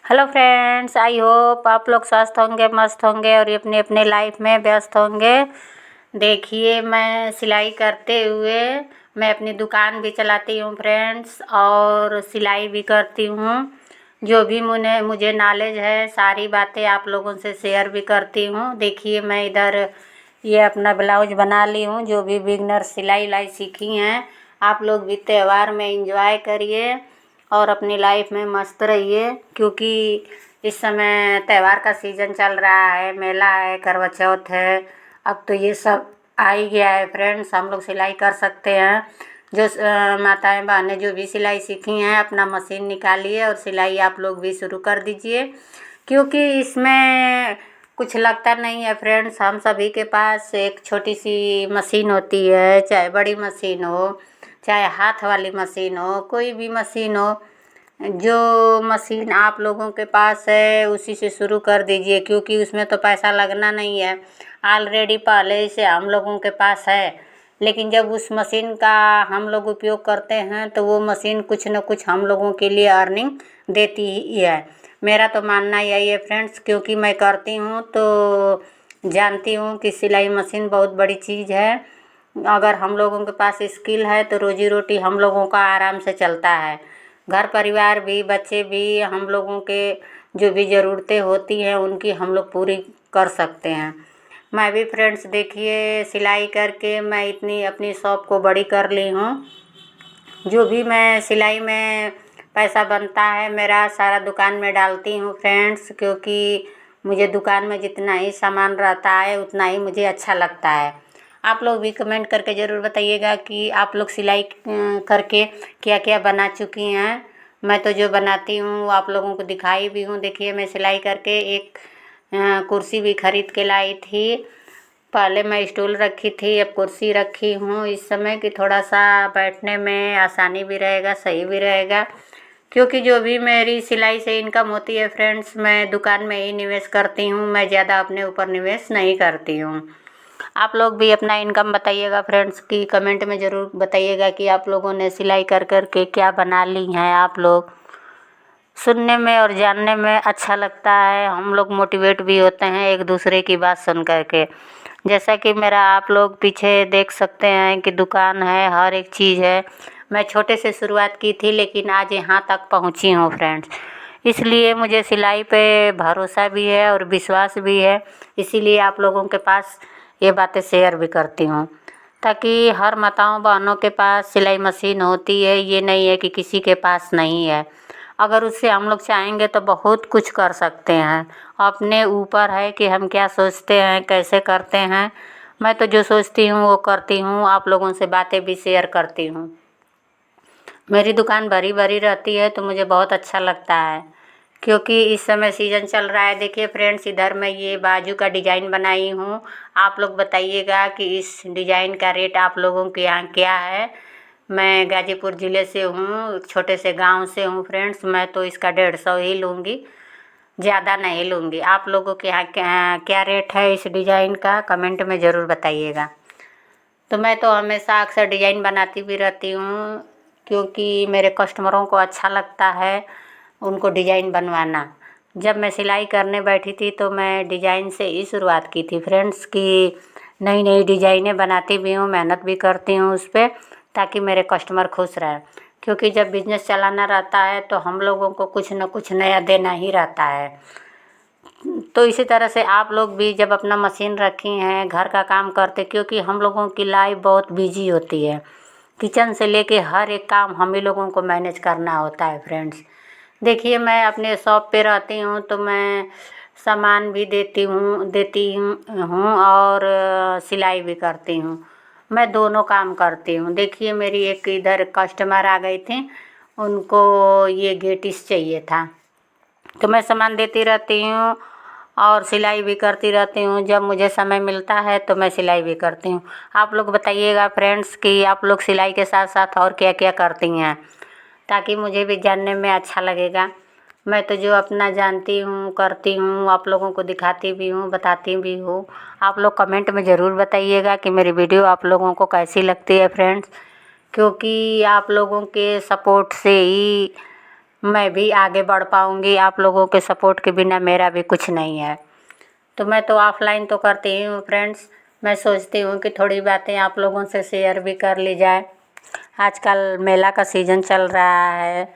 Hello friends, I hope आप लोग स्वस्थ होंगे, मस्त होंगे और अपने अपने लाइफ में व्यस्त होंगे। देखिए, मैं सिलाई करते हुए मैं अपनी दुकान भी चलाती हूँ फ्रेंड्स, और सिलाई भी करती हूँ। जो भी मुझे नॉलेज है सारी बातें आप लोगों से शेयर भी करती हूँ। देखिए, मैं इधर ये अपना ब्लाउज बना ली हूँ। जो भी बिगनर सिलाई उलाई सीखी हैं, आप लोग भी त्यौहार में एंजॉय करिए और अपनी लाइफ में मस्त रहिए, क्योंकि इस समय त्यौहार का सीज़न चल रहा है, मेला है, करवा चौथ है। अब तो ये सब आ ही गया है फ्रेंड्स। हम लोग सिलाई कर सकते हैं। जो माताएं बहनें जो भी सिलाई सीखी हैं, अपना मशीन निकालिए और सिलाई आप लोग भी शुरू कर दीजिए, क्योंकि इसमें कुछ लगता नहीं है फ्रेंड्स। हम सभी के पास एक छोटी सी मशीन होती है, चाहे बड़ी मशीन हो, चाहे हाथ वाली मशीन हो, कोई भी मशीन हो। जो मशीन आप लोगों के पास है उसी से शुरू कर दीजिए, क्योंकि उसमें तो पैसा लगना नहीं है। ऑलरेडी पहले से हम लोगों के पास है, लेकिन जब उस मशीन का हम लोग उपयोग करते हैं तो वो मशीन कुछ न कुछ हम लोगों के लिए अर्निंग देती ही है। मेरा तो मानना यही है फ्रेंड्स, क्योंकि मैं करती हूँ तो जानती हूँ कि सिलाई मशीन बहुत बड़ी चीज़ है। अगर हम लोगों के पास स्किल है तो रोजी रोटी हम लोगों का आराम से चलता है। घर परिवार भी, बच्चे भी, हम लोगों के जो भी ज़रूरतें होती हैं उनकी हम लोग पूरी कर सकते हैं। मैं भी फ्रेंड्स देखिए, सिलाई करके मैं इतनी अपनी शॉप को बड़ी कर ली हूँ। जो भी मैं सिलाई में पैसा बनता है मेरा सारा दुकान में डालती हूँ फ्रेंड्स, क्योंकि मुझे दुकान में जितना ही सामान रहता है उतना ही मुझे अच्छा लगता है। आप लोग भी कमेंट करके ज़रूर बताइएगा कि आप लोग सिलाई करके क्या क्या बना चुकी हैं। मैं तो जो बनाती हूँ वो आप लोगों को दिखाई भी हूँ। देखिए, मैं सिलाई करके एक कुर्सी भी खरीद के लाई थी। पहले मैं स्टूल रखी थी, अब कुर्सी रखी हूँ इस समय, कि थोड़ा सा बैठने में आसानी भी रहेगा, सही भी रहेगा। क्योंकि जो भी मेरी सिलाई से इनकम होती है फ्रेंड्स, मैं दुकान में ही निवेश करती हूँ। मैं ज़्यादा अपने ऊपर निवेश नहीं करती हूँ। आप लोग भी अपना इनकम बताइएगा फ्रेंड्स, की कमेंट में ज़रूर बताइएगा कि आप लोगों ने सिलाई कर कर के क्या बना ली हैं। आप लोग सुनने में और जानने में अच्छा लगता है। हम लोग मोटिवेट भी होते हैं एक दूसरे की बात सुन कर के। जैसा कि मेरा आप लोग पीछे देख सकते हैं कि दुकान है, हर एक चीज़ है। मैं छोटे से शुरुआत की थी, लेकिन आज यहाँ तक पहुँची हूँ फ्रेंड्स। इसलिए मुझे सिलाई पे भरोसा भी है और विश्वास भी है। इसीलिए आप लोगों के पास ये बातें शेयर भी करती हूँ, ताकि हर माताओं बहनों के पास सिलाई मशीन होती है। ये नहीं है कि किसी के पास नहीं है। अगर उससे हम लोग चाहेंगे तो बहुत कुछ कर सकते हैं। अपने ऊपर है कि हम क्या सोचते हैं, कैसे करते हैं। मैं तो जो सोचती हूँ वो करती हूँ, आप लोगों से बातें भी शेयर करती हूँ। मेरी दुकान भरी भरी रहती है तो मुझे बहुत अच्छा लगता है, क्योंकि इस समय सीज़न चल रहा है। देखिए फ्रेंड्स, इधर मैं ये बाजू का डिज़ाइन बनाई हूँ। आप लोग बताइएगा कि इस डिज़ाइन का रेट आप लोगों के यहाँ क्या है। मैं गाजीपुर ज़िले से हूँ, छोटे से गांव से हूँ फ्रेंड्स। मैं तो इसका 150 ही लूँगी, ज़्यादा नहीं लूँगी। आप लोगों के यहाँ क्या क्या रेट है इस डिज़ाइन का, कमेंट में ज़रूर बताइएगा। तो मैं तो हमेशा अक्सर डिज़ाइन बनाती भी रहती हूँ, क्योंकि मेरे कस्टमरों को अच्छा लगता है उनको डिज़ाइन बनवाना। जब मैं सिलाई करने बैठी थी तो मैं डिज़ाइन से ही शुरुआत की थी फ्रेंड्स, कि नई नई डिज़ाइनें बनाती भी हूँ, मेहनत भी करती हूँ उस पर, ताकि मेरे कस्टमर खुश रहें। क्योंकि जब बिज़नेस चलाना रहता है तो हम लोगों को कुछ न कुछ नया देना ही रहता है। तो इसी तरह से आप लोग भी जब अपना मशीन रखी हैं, घर का काम करते, क्योंकि हम लोगों की लाइफ बहुत बिजी होती है। किचन से लेके हर एक काम हम ही लोगों को मैनेज करना होता है फ्रेंड्स। देखिए, मैं अपने शॉप पे रहती हूँ तो मैं सामान भी देती हूँ और सिलाई भी करती हूँ। मैं दोनों काम करती हूँ। देखिए, मेरी एक इधर कस्टमर आ गई थी, उनको ये गेटिस चाहिए था, तो मैं सामान देती रहती हूँ और सिलाई भी करती रहती हूँ। जब मुझे समय मिलता है तो मैं सिलाई भी करती हूँ। आप लोग बताइएगा फ्रेंड्स कि आप लोग सिलाई के साथ साथ और क्या क्या करती हैं, ताकि मुझे भी जानने में अच्छा लगेगा। मैं तो जो अपना जानती हूँ करती हूँ, आप लोगों को दिखाती भी हूँ, बताती भी हूँ। आप लोग कमेंट में ज़रूर बताइएगा कि मेरी वीडियो आप लोगों को कैसी लगती है फ्रेंड्स, क्योंकि आप लोगों के सपोर्ट से ही मैं भी आगे बढ़ पाऊँगी। आप लोगों के सपोर्ट के बिना मेरा भी कुछ नहीं है। तो मैं तो ऑफ़लाइन तो करती ही हूँ फ्रेंड्स। मैं सोचती हूँ कि थोड़ी बातें आप लोगों से शेयर भी कर ली जाए। आजकल मेला का सीज़न चल रहा है,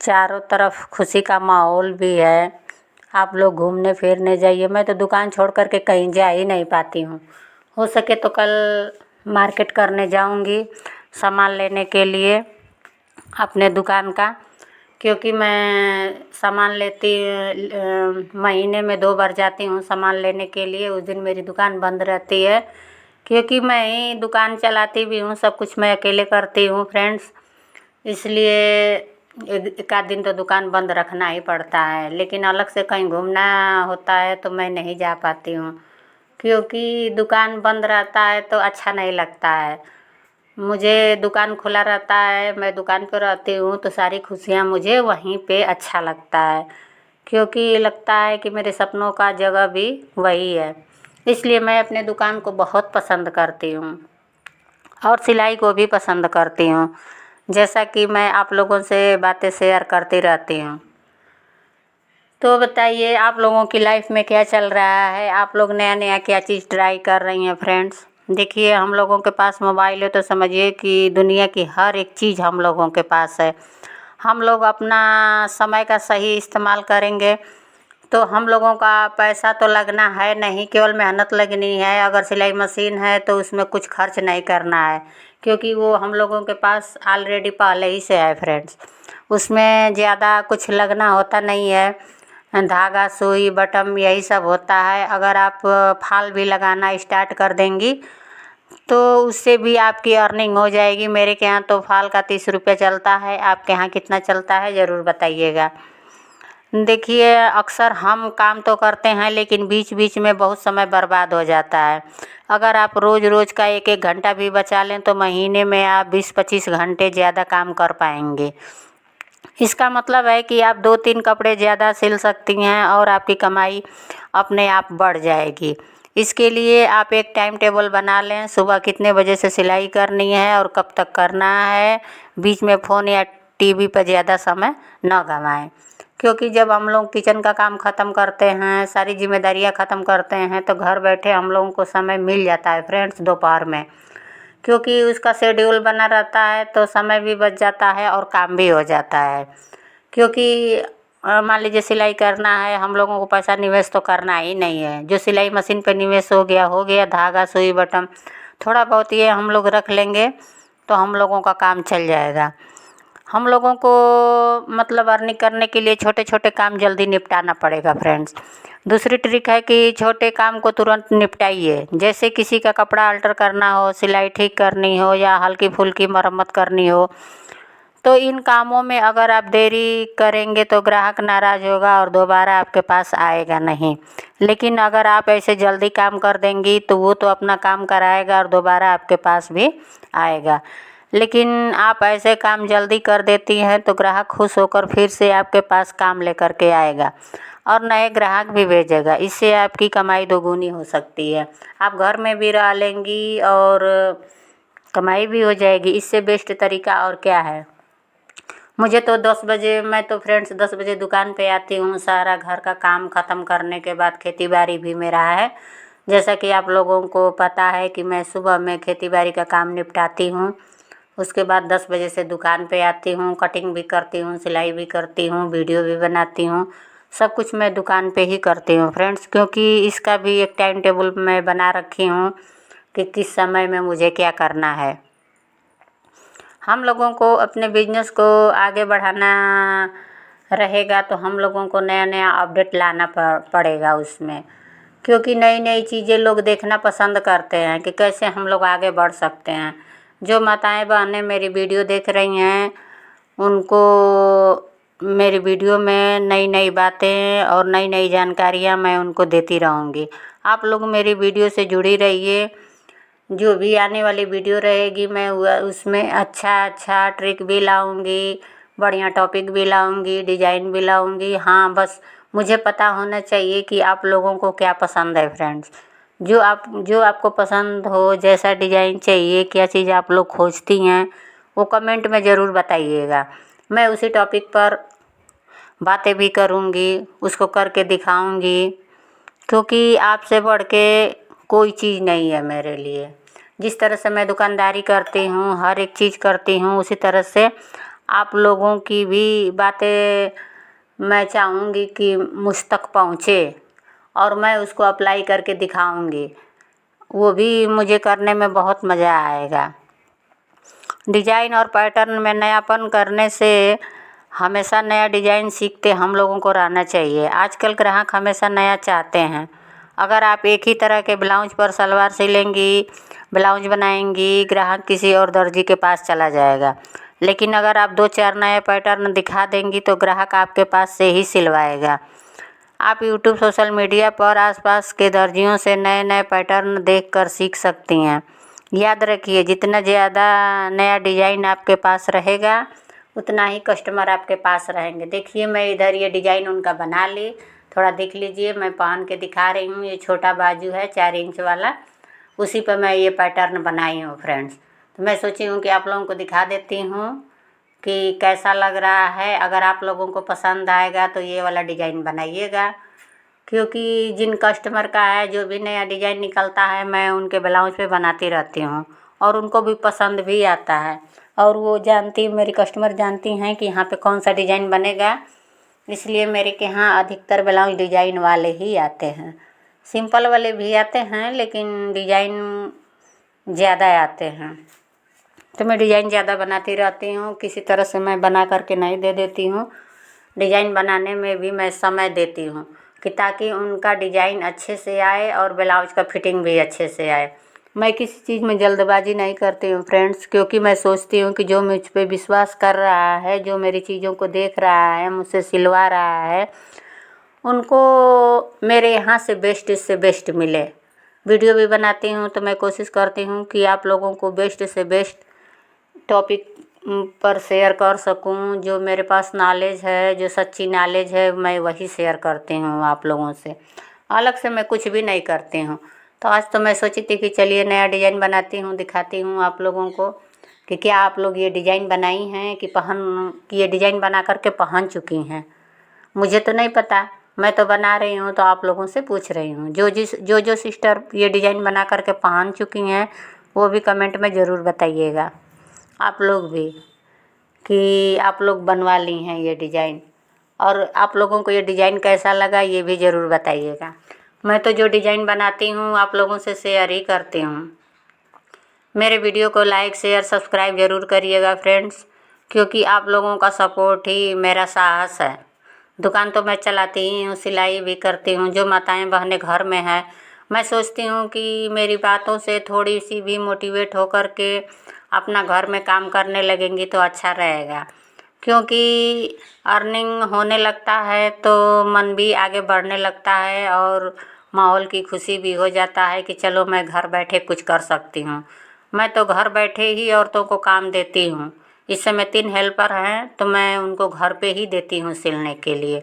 चारों तरफ खुशी का माहौल भी है। आप लोग घूमने फिरने जाइए। मैं तो दुकान छोड़ कर के कहीं जा ही नहीं पाती हूँ। हो सके तो कल मार्केट करने जाऊँगी सामान लेने के लिए अपने दुकान का, क्योंकि मैं सामान लेती महीने में 2 बार जाती हूँ सामान लेने के लिए। उस दिन मेरी दुकान बंद रहती है, क्योंकि मैं ही दुकान चलाती भी हूँ, सब कुछ मैं अकेले करती हूँ फ्रेंड्स। इसलिए एक आध दिन तो दुकान बंद रखना ही पड़ता है। लेकिन अलग से कहीं घूमना होता है तो मैं नहीं जा पाती हूँ, क्योंकि दुकान बंद रहता है तो अच्छा नहीं लगता है। मुझे दुकान खुला रहता है, मैं दुकान पर रहती हूँ तो सारी खुशियाँ मुझे वहीं पे अच्छा लगता है, क्योंकि लगता है कि मेरे सपनों का जगह भी वही है। इसलिए मैं अपने दुकान को बहुत पसंद करती हूँ और सिलाई को भी पसंद करती हूँ, जैसा कि मैं आप लोगों से बातें शेयर करती रहती हूँ। तो बताइए आप लोगों की लाइफ में क्या चल रहा है? आप लोग नया नया क्या चीज़ ट्राई कर रही हैं फ्रेंड्स? देखिए, हम लोगों के पास मोबाइल है तो समझिए कि दुनिया की हर एक चीज़ हम लोगों के पास है। हम लोग अपना समय का सही इस्तेमाल करेंगे तो हम लोगों का पैसा तो लगना है नहीं, केवल मेहनत लगनी है। अगर सिलाई मशीन है तो उसमें कुछ खर्च नहीं करना है, क्योंकि वो हम लोगों के पास ऑलरेडी पहले ही से है फ्रेंड्स। उसमें ज़्यादा कुछ लगना होता नहीं है, धागा सुई बटन यही सब होता है। अगर आप फाल भी लगाना स्टार्ट कर देंगी तो उससे भी आपकी अर्निंग हो जाएगी। मेरे के यहाँ तो फाल का 30 रुपये चलता है। आपके यहाँ कितना चलता है ज़रूर बताइएगा। देखिए, अक्सर हम काम तो करते हैं लेकिन बीच बीच में बहुत समय बर्बाद हो जाता है। अगर आप रोज़ रोज़ का 1-1 घंटा भी बचा लें तो महीने में आप 20-25 घंटे ज़्यादा काम कर पाएंगे। इसका मतलब है कि आप 2-3 कपड़े ज़्यादा सिल सकती हैं और आपकी कमाई अपने आप बढ़ जाएगी। इसके लिए आप एक टाइम टेबल बना लें, सुबह कितने बजे से सिलाई करनी है और कब तक करना है। बीच में फ़ोन या टीवी पर ज़्यादा समय न गंवाएं, क्योंकि जब हम लोग किचन का काम ख़त्म करते हैं, सारी जिम्मेदारियां ख़त्म करते हैं तो घर बैठे हम लोगों को समय मिल जाता है फ्रेंड्स दोपहर में, क्योंकि उसका शेड्यूल बना रहता है तो समय भी बच जाता है और काम भी हो जाता है। क्योंकि मान लीजिए सिलाई करना है, हम लोगों को पैसा निवेश तो करना ही नहीं है। जो सिलाई मशीन पे निवेश हो गया, धागा सुई बटन थोड़ा बहुत ये हम लोग रख लेंगे तो हम लोगों का काम चल जाएगा। हम लोगों को मतलब अर्निंग करने के लिए छोटे छोटे काम जल्दी निपटाना पड़ेगा फ्रेंड्स। दूसरी ट्रिक है कि छोटे काम को तुरंत निपटाइए। जैसे किसी का कपड़ा अल्टर करना हो, सिलाई ठीक करनी हो या हल्की फुल्की मरम्मत करनी हो, तो इन कामों में अगर आप देरी करेंगे तो ग्राहक नाराज़ होगा और दोबारा आपके पास आएगा नहीं। लेकिन अगर आप ऐसे जल्दी काम कर देंगी तो वो तो अपना काम कराएगा और दोबारा आपके पास भी आएगा। लेकिन आप ऐसे काम जल्दी कर देती हैं तो ग्राहक खुश होकर फिर से आपके पास काम लेकर के आएगा और नए ग्राहक भी भेजेगा। इससे आपकी कमाई दोगुनी हो सकती है। आप घर में भी रह लेंगी और कमाई भी हो जाएगी। इससे बेस्ट तरीका और क्या है। मुझे तो 10 बजे मैं तो फ्रेंड्स 10 बजे दुकान पे आती हूँ। सारा घर का काम ख़त्म करने के बाद खेती बाड़ी भी मेरा है। जैसा कि आप लोगों को पता है कि मैं सुबह में खेती बाड़ी का काम निपटाती हूँ। उसके बाद 10 बजे से दुकान पे आती हूँ, कटिंग भी करती हूँ, सिलाई भी करती हूँ, वीडियो भी बनाती हूँ। सब कुछ मैं दुकान पे ही करती हूँ फ्रेंड्स, क्योंकि इसका भी एक टाइम टेबल मैं बना रखी हूँ कि किस समय में मुझे क्या करना है। हम लोगों को अपने बिजनेस को आगे बढ़ाना रहेगा तो हम लोगों को नया नया अपडेट लाना पड़ेगा उसमें, क्योंकि नई नई चीज़ें लोग देखना पसंद करते हैं कि कैसे हम लोग आगे बढ़ सकते हैं। जो माताएं बहनें मेरी वीडियो देख रही हैं उनको मेरी वीडियो में नई नई बातें और नई नई जानकारियाँ मैं उनको देती रहूँगी। आप लोग मेरी वीडियो से जुड़ी रहिए। जो भी आने वाली वीडियो रहेगी मैं उसमें अच्छा ट्रिक भी लाऊंगी, बढ़िया टॉपिक भी लाऊंगी, डिजाइन भी लाऊंगी। हाँ, बस मुझे पता होना चाहिए कि आप लोगों को क्या पसंद है फ्रेंड्स। जो आपको पसंद हो, जैसा डिजाइन चाहिए, क्या चीज़ आप लोग खोजती हैं, वो कमेंट में ज़रूर बताइएगा। मैं उसी टॉपिक पर बातें भी करूँगी, उसको करके दिखाऊँगी, क्योंकि आपसे बढ़ के कोई चीज़ नहीं है मेरे लिए। जिस तरह से मैं दुकानदारी करती हूँ, हर एक चीज़ करती हूँ, उसी तरह से आप लोगों की भी बातें मैं चाहूँगी कि मुझ तक पहुँचे और मैं उसको अप्लाई करके दिखाऊँगी। वो भी मुझे करने में बहुत मज़ा आएगा। डिजाइन और पैटर्न में नयापन करने से हमेशा नया डिजाइन सीखते हम लोगों को रहना चाहिए। आजकल ग्राहक हमेशा नया चाहते हैं। अगर आप एक ही तरह के ब्लाउज पर सलवार सिलेंगी, ब्लाउज बनाएंगी, ग्राहक किसी और दर्जी के पास चला जाएगा। लेकिन अगर आप 2-4 नए पैटर्न दिखा देंगी तो ग्राहक आपके पास से ही सिलवाएगा। आप यूट्यूब, सोशल मीडिया पर आसपास के दर्जियों से नए नए पैटर्न देखकर सीख सकती हैं। याद रखिए, जितना ज़्यादा नया डिजाइन आपके पास रहेगा उतना ही कस्टमर आपके पास रहेंगे। देखिए, मैं इधर ये डिजाइन उनका बना ली, थोड़ा देख लीजिए, मैं पहन के दिखा रही हूँ। ये छोटा बाजू है 4 इंच वाला, उसी पर मैं ये पैटर्न बनाई हूँ फ्रेंड्स। तो मैं सोची हूँ कि आप लोगों को दिखा देती हूँ कि कैसा लग रहा है। अगर आप लोगों को पसंद आएगा तो ये वाला डिजाइन बनाइएगा, क्योंकि जिन कस्टमर का है, जो भी नया डिजाइन निकलता है, मैं उनके ब्लाउज पे बनाती रहती हूँ और उनको भी पसंद भी आता है। और वो जानती, मेरी कस्टमर जानती हैं कि यहाँ पे कौन सा डिजाइन बनेगा, इसलिए मेरे के यहाँ अधिकतर ब्लाउज डिजाइन वाले ही आते हैं। सिंपल वाले भी आते हैं, लेकिन डिजाइन ज़्यादा आते हैं। तो मैं डिजाइन ज़्यादा बनाती रहती हूँ, किसी तरह से मैं बना करके नहीं दे देती हूँ। डिजाइन बनाने में भी मैं समय देती हूँ कि ताकि उनका डिजाइन अच्छे से आए और ब्लाउज का फिटिंग भी अच्छे से आए। मैं किसी चीज़ में जल्दबाजी नहीं करती हूँ फ्रेंड्स, क्योंकि मैं सोचती हूँ कि जो मुझ पे विश्वास कर रहा है, जो मेरी चीज़ों को देख रहा है, मुझसे सिलवा रहा है, उनको मेरे यहाँ से बेस्ट से बेस्ट मिले। वीडियो भी बनाती हूँ तो मैं कोशिश करती हूँ कि आप लोगों को बेस्ट से बेस्ट टॉपिक पर शेयर कर सकूं। जो मेरे पास नॉलेज है, जो सच्ची नॉलेज है, मैं वही शेयर करती हूँ आप लोगों से। अलग से मैं कुछ भी नहीं करती हूँ। तो आज तो मैं सोची थी कि चलिए नया डिजाइन बनाती हूँ, दिखाती हूँ आप लोगों को कि क्या आप लोग ये डिजाइन बनाई हैं कि ये डिजाइन बना करके पहन चुकी हैं। मुझे तो नहीं पता, मैं तो बना रही हूँ तो आप लोगों से पूछ रही हूँ। जो सिस्टर ये डिजाइन बना करके पहन चुकी हैं वो भी कमेंट में ज़रूर बताइएगा, आप लोग भी, कि आप लोग बनवा ली हैं ये डिजाइन, और आप लोगों को ये डिजाइन कैसा लगा ये भी ज़रूर बताइएगा। मैं तो जो डिजाइन बनाती हूँ आप लोगों से शेयर ही करती हूँ। मेरे वीडियो को लाइक, शेयर, सब्सक्राइब ज़रूर करिएगा फ्रेंड्स, क्योंकि आप लोगों का सपोर्ट ही मेरा साहस है। दुकान तो मैं चलाती ही हूँ, सिलाई भी करती हूँ। जो माताएं बहनें घर में हैं, मैं सोचती हूँ कि मेरी बातों से थोड़ी सी भी मोटिवेट होकर के अपना घर में काम करने लगेंगी तो अच्छा रहेगा, क्योंकि अर्निंग होने लगता है तो मन भी आगे बढ़ने लगता है और माहौल की खुशी भी हो जाता है कि चलो मैं घर बैठे कुछ कर सकती हूँ। मैं तो घर बैठे ही औरतों को काम देती हूँ। इस समय 3 हेल्पर हैं तो मैं उनको घर पे ही देती हूँ सिलने के लिए।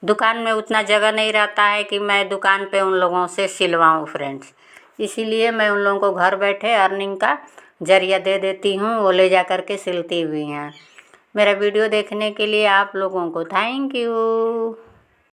दुकान में उतना जगह नहीं रहता है कि मैं दुकान पे उन लोगों से सिलवाऊँ फ्रेंड्स, इसीलिए मैं उन लोगों को घर बैठे अर्निंग का ज़रिया दे देती हूँ, वो ले जा कर के सिलती हुई हैं। मेरा वीडियो देखने के लिए आप लोगों को थैंक यू।